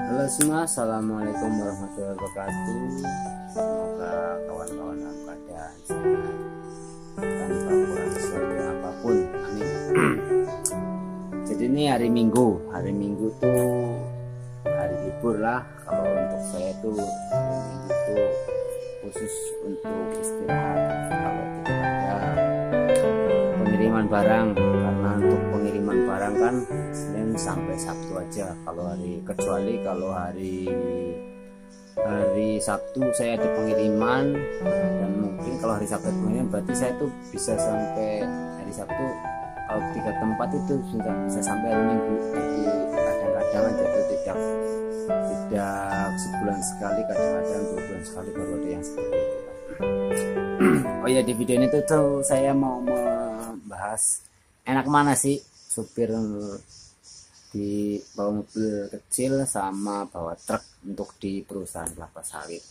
Halo semua, assalamualaikum warahmatullahi wabarakatuh. Semoga kawan-kawan dalam keadaan sehat tanpa kurang sesuatu apapun. Amin. Jadi ini hari Minggu. Hari Minggu tuh hari libur lah. Kalau untuk saya tuh hari Minggu tuh khusus untuk istirahat. Kalau tidak ada pengiriman barang, karena untuk pengiriman barang kan Senin sampai Sabtu aja. Kalau kecuali kalau hari Sabtu saya ada pengiriman, dan mungkin kalau hari Sabtu pengiriman berarti saya tuh bisa sampai hari Sabtu. Kalau 3 tempat itu sudah bisa sampai hari Minggu. Jadi kadang-kadang aja tuh tidak sebulan sekali, kadang-kadang 2 bulan sekali baru ada yang seperti itu. Oh ya, di video ini tuh saya mau membahas enak mana sih supir di bawa mobil kecil sama bawa truk untuk di perusahaan kelapa sawit.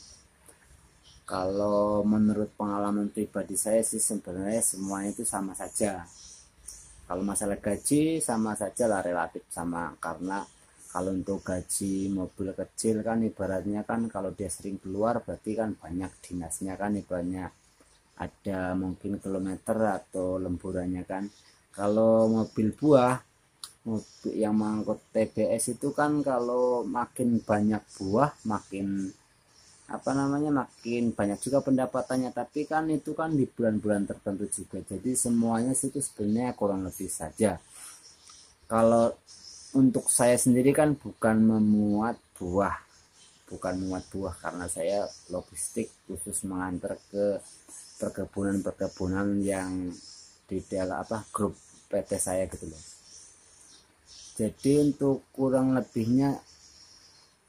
Kalau menurut pengalaman pribadi saya sih sebenarnya semuanya itu sama saja. Kalau masalah gaji sama saja lah, relatif sama, karena kalau untuk gaji mobil kecil kan ibaratnya kan kalau dia sering keluar berarti kan banyak dinasnya kan, ibaratnya ada mungkin kilometer atau lemburannya kan. Kalau mobil buah, mobil yang mengangkut TBS itu kan kalau makin banyak buah makin makin banyak juga pendapatannya, tapi kan itu kan di bulan-bulan tertentu juga. Jadi semuanya itu sebenarnya kurang lebih saja. Kalau untuk saya sendiri kan bukan memuat buah karena saya logistik khusus mengantar ke perkebunan yang di dalam grup PT saya gitu loh. Jadi untuk kurang lebihnya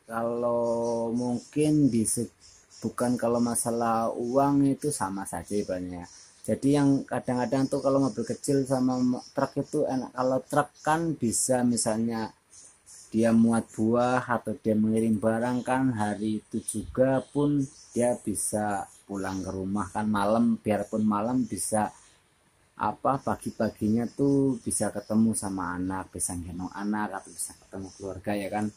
kalau mungkin bukan kalau masalah uang itu sama saja ibaratnya. Jadi yang kadang-kadang tuh kalau mobil kecil sama truk itu enak. Kalau truk kan bisa misalnya dia muat buah atau dia mengirim barang kan hari itu juga pun dia bisa pulang ke rumah kan malam, biarpun malam bisa pagi-paginya tuh bisa ketemu sama anak, bisa gendong anak atau bisa ketemu keluarga ya kan.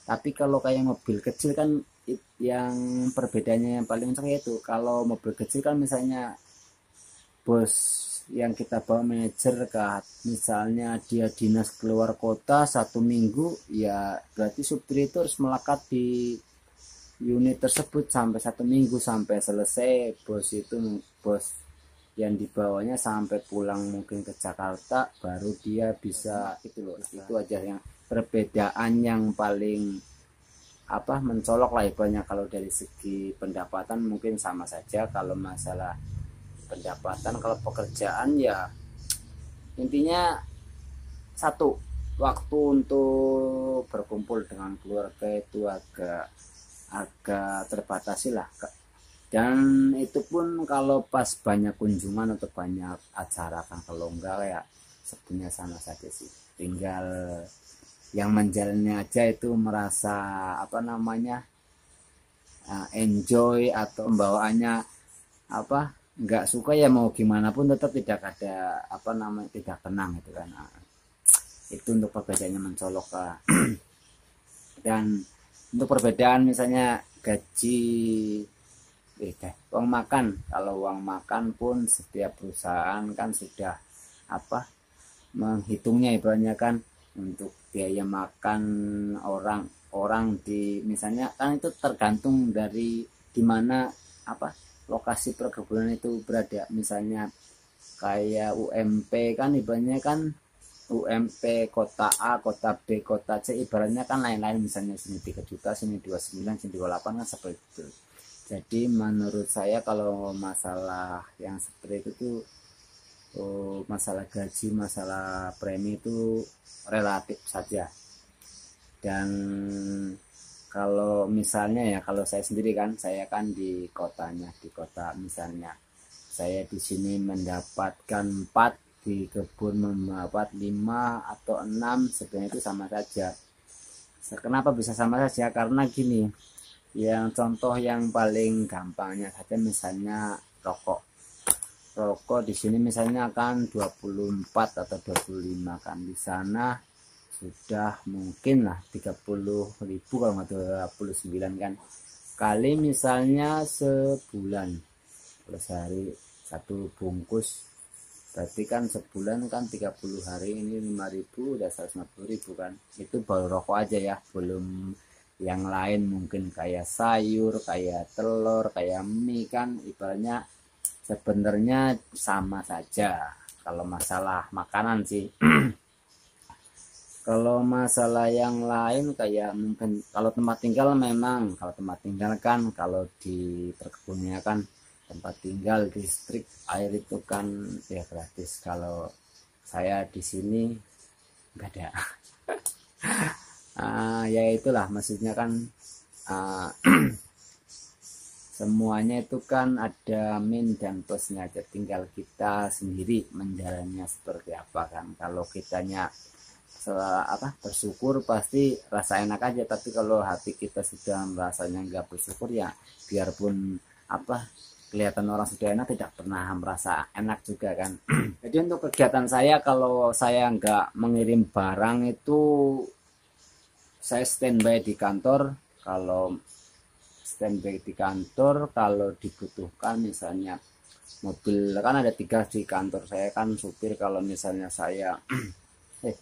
Tapi kalau kayak mobil kecil kan yang perbedaannya yang paling besar itu kalau mobil kecil kan misalnya bos yang kita bawa manajer misalnya dia dinas keluar kota 1 minggu, ya berarti supir itu harus melekat di unit tersebut sampai 1 minggu sampai selesai. Bos yang dibawanya sampai pulang mungkin ke Jakarta baru dia bisa itu loh. Itu aja yang perbedaan yang paling mencolok lah ibaratnya. Kalau dari segi pendapatan mungkin sama saja. Kalau masalah pendapatan, kalau pekerjaan ya intinya satu, waktu untuk berkumpul dengan keluarga itu agak terbatasi lah. Dan itu pun kalau pas banyak kunjungan atau banyak acara kan, kalau enggak ya sebenarnya sama saja sih. Tinggal yang menjalannya aja itu merasa enjoy atau pembawaannya nggak suka ya mau gimana pun tetap tidak ada tidak tenang gitu kan. Itu untuk perbedaannya mencolok lah. Dan untuk perbedaan misalnya gaji uang makan, kalau uang makan pun setiap perusahaan kan sudah menghitungnya ibaratnya kan, untuk biaya makan orang di misalnya kan itu tergantung dari dimana lokasi perkebunan itu berada. Misalnya kayak UMP kan ibaratnya kan UMP kota A, kota B, kota C ibaratnya kan lain-lain, misalnya sini 3 juta, sini 29, sini 28 kan seperti itu. Jadi menurut saya kalau masalah yang seperti itu tuh masalah gaji, masalah premi itu relatif saja. Dan kalau misalnya ya kalau saya sendiri kan, saya kan di kota misalnya saya di sini mendapatkan 4, di kebun mendapat 5 atau 6, sebenarnya itu sama saja. Kenapa bisa sama saja? Karena gini, yang contoh yang paling gampangnya saja misalnya rokok di sini misalnya kan 24 atau 25 kan, di sana sudah mungkin lah 30.000 kalau nggak 29 kan, kali misalnya sebulan, kalau sehari satu bungkus berarti kan sebulan kan 30 hari, ini 5.000 udah 150.000 kan. Itu baru rokok aja ya, belum yang lain mungkin kayak sayur, kayak telur, kayak mie kan ibaratnya sebenarnya sama saja kalau masalah makanan sih. Kalau masalah yang lain kayak mungkin kalau tempat tinggal, memang kalau tempat tinggal kan kalau di perkebunnya kan tempat tinggal, listrik, air itu kan ya gratis. Kalau saya di sini nggak ada. Ya itulah maksudnya kan, uh, semuanya itu kan ada min dan plusnya aja, tinggal kita sendiri menjalannya seperti apa kan. Kalau kitanya bersyukur pasti rasa enak aja, tapi kalau hati kita sudah merasanya nggak bersyukur ya biarpun kelihatan orang sudah enak tidak pernah merasa enak juga kan. Jadi untuk kegiatan saya, kalau saya nggak mengirim barang itu saya standby di kantor. Kalau standby di kantor, kalau dibutuhkan misalnya mobil kan ada 3 di kantor saya kan, supir kalau misalnya saya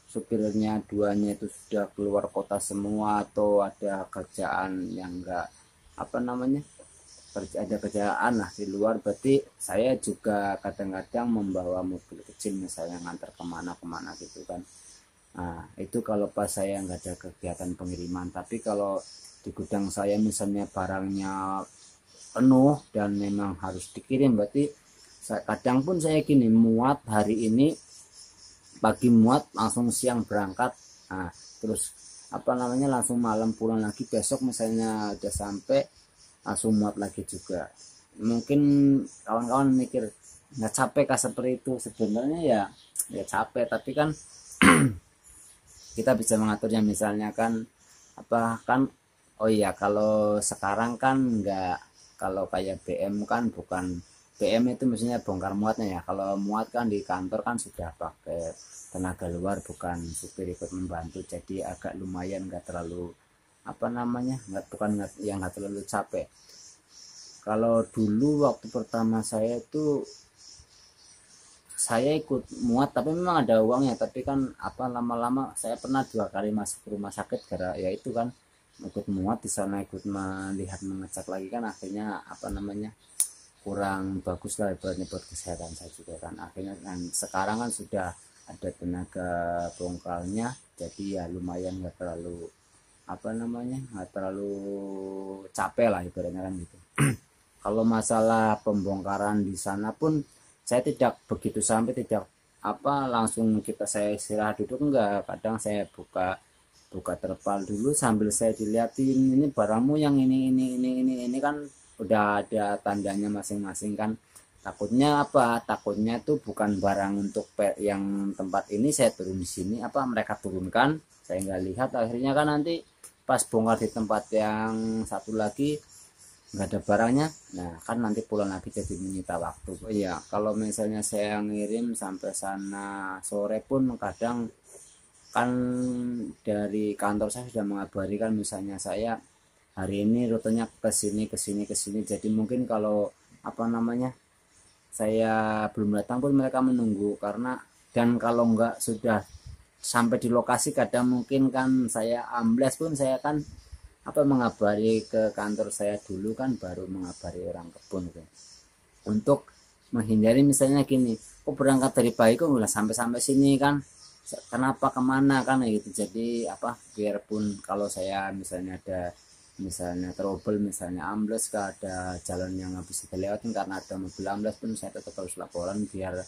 supirnya 2-nya itu sudah keluar kota semua atau ada kerjaan yang enggak ada kerjaan lah di luar, berarti saya juga kadang-kadang membawa mobil kecil misalnya ngantar kemana-kemana gitu kan. Nah itu kalau pas saya nggak ada kegiatan pengiriman. Tapi kalau di gudang saya misalnya barangnya penuh dan memang harus dikirim, berarti kadang pun saya gini, muat hari ini pagi muat langsung siang berangkat, nah terus langsung malam pulang lagi, besok misalnya udah sampai langsung muat lagi juga. Mungkin kawan-kawan mikir nggak capek kah seperti itu? Sebenarnya ya capek, tapi kan kita bisa mengaturnya. Misalnya kan oh iya, kalau sekarang kan nggak, kalau kayak BM kan bukan BM itu maksudnya bongkar muatnya ya. Kalau muat kan di kantor kan sudah pakai tenaga luar, bukan supir ikut membantu, jadi agak lumayan nggak terlalu nggak terlalu capek. Kalau dulu waktu pertama saya itu saya ikut muat, tapi memang ada uangnya, tapi kan lama-lama saya pernah 2 kali masuk rumah sakit karena ya itu kan ikut muat di sana, ikut melihat mengecek lagi kan, akhirnya kurang bagus lah ibaratnya buat kesehatan saya juga kan. Akhirnya kan sekarang kan sudah ada tenaga bongkarnya, jadi ya lumayan nggak terlalu nggak terlalu capek lah ibaratnya kan gitu. Kalau masalah pembongkaran di sana pun saya tidak begitu sampai tidak langsung saya istirahat duduk, enggak. Kadang saya buka terpal dulu sambil saya dilihatin, ini barangmu yang ini kan udah ada tandanya masing-masing kan. Takutnya tuh bukan barang untuk yang tempat ini saya turun di sini, mereka turunkan saya nggak lihat, akhirnya kan nanti pas bongkar di tempat yang satu lagi nggak ada barangnya, nah kan nanti pulang lagi jadi menyita waktu. Iya, kalau misalnya saya ngirim sampai sana sore pun kadang kan dari kantor saya sudah mengabari kan, misalnya saya hari ini rutenya ke sini, jadi mungkin kalau saya belum datang pun mereka menunggu, karena dan kalau nggak sudah sampai di lokasi kadang mungkin kan saya ambles pun saya kan mengabari ke kantor saya dulu kan, baru mengabari orang kebun gitu. Untuk menghindari misalnya gini, berangkat dari pagi kok udah sampai sini kan, kenapa kemana kan gitu. Jadi biarpun kalau saya misalnya ada trouble, misalnya ambles, ada jalan yang nggak bisa dilewatin karena ada mobil ambles pun, saya tetap harus laporan biar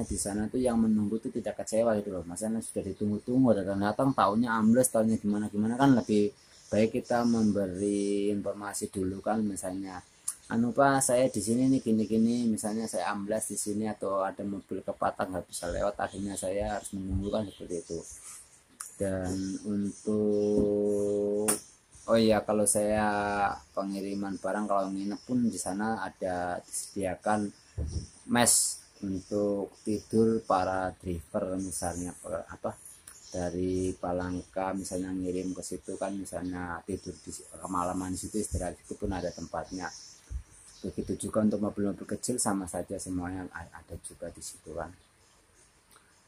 di sana tuh yang menunggu tuh tidak kecewa gitu loh. Maksudnya sudah ditunggu-tunggu datang taunya ambles, taunya gimana kan, lebih baik kita memberi informasi dulu kan, misalnya Pak, saya di sini nih gini, misalnya saya ambles di sini atau ada mobil kepatah nggak bisa lewat, akhirnya saya harus menunggu kan, seperti itu. Dan untuk oh iya, kalau saya pengiriman barang, kalau nginep pun di sana ada disediakan mes untuk tidur para driver, misalnya dari Palangka misalnya ngirim ke situ kan, misalnya tidur di kemalaman di situ, istirahat itu pun ada tempatnya. Begitu juga untuk mobil-mobil kecil sama saja, semuanya ada juga di situ kan.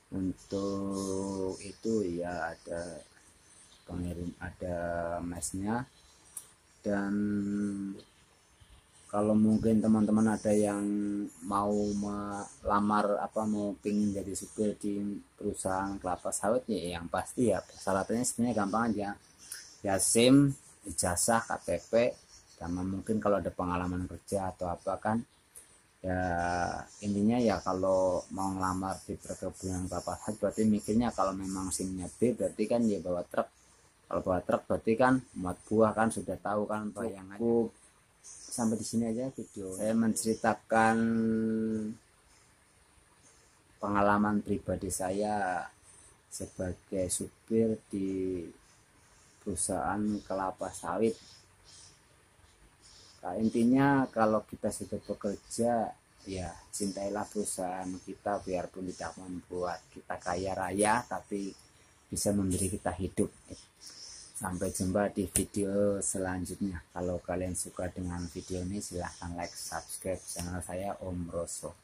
Untuk itu ya ada pengirim, ada mesnya. Dan kalau mungkin teman-teman ada yang mau melamar mau pingin jadi supir di perusahaan kelapa sawit, ya yang pasti ya persyaratannya sebenarnya gampang aja, ya SIM, ijazah, KTP, sama mungkin kalau ada pengalaman kerja atau apa kan. Ya intinya ya kalau mau ngelamar di perkebunan kelapa sawit berarti mikirnya kalau memang SIM-nya B berarti kan ya bawa truk. Kalau bawa truk berarti kan muat buah kan, sudah tahu kan bayangannya. Sampai di sini aja video saya menceritakan pengalaman pribadi saya sebagai supir di perusahaan kelapa sawit. Nah, intinya kalau kita sudah bekerja ya cintailah perusahaan kita, biarpun tidak membuat kita kaya raya tapi bisa memberi kita hidup. Sampai jumpa di video selanjutnya. Kalau kalian suka dengan video ini silahkan like, subscribe channel saya Om Roso.